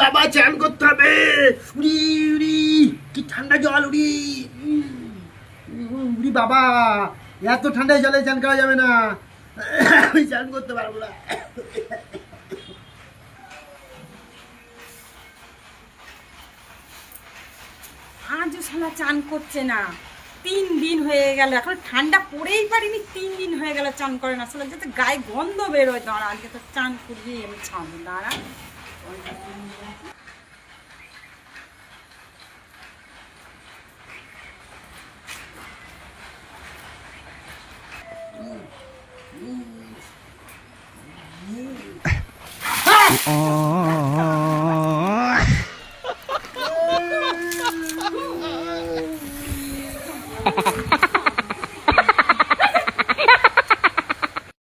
বাবা চান করতে হবে। উড়ি উড়ি কি ঠান্ডা জল, উড়ি উড়ি বাবা, এত ঠান্ডায় জলে চান করা যাবে না, আমি চান করতে পারবো না। আজও শালা চান করছে না, 3 দিন হয়ে গেল, এখন ঠান্ডা পড়েই পারিনি, 3 দিন হয়ে গেল চান করে না। শালা যাতে গায়ে গন্ধ বেরোয়, দাঁড়া আজকে তো চান করবি, আমি ছাড়বো, দাঁড়া। Oh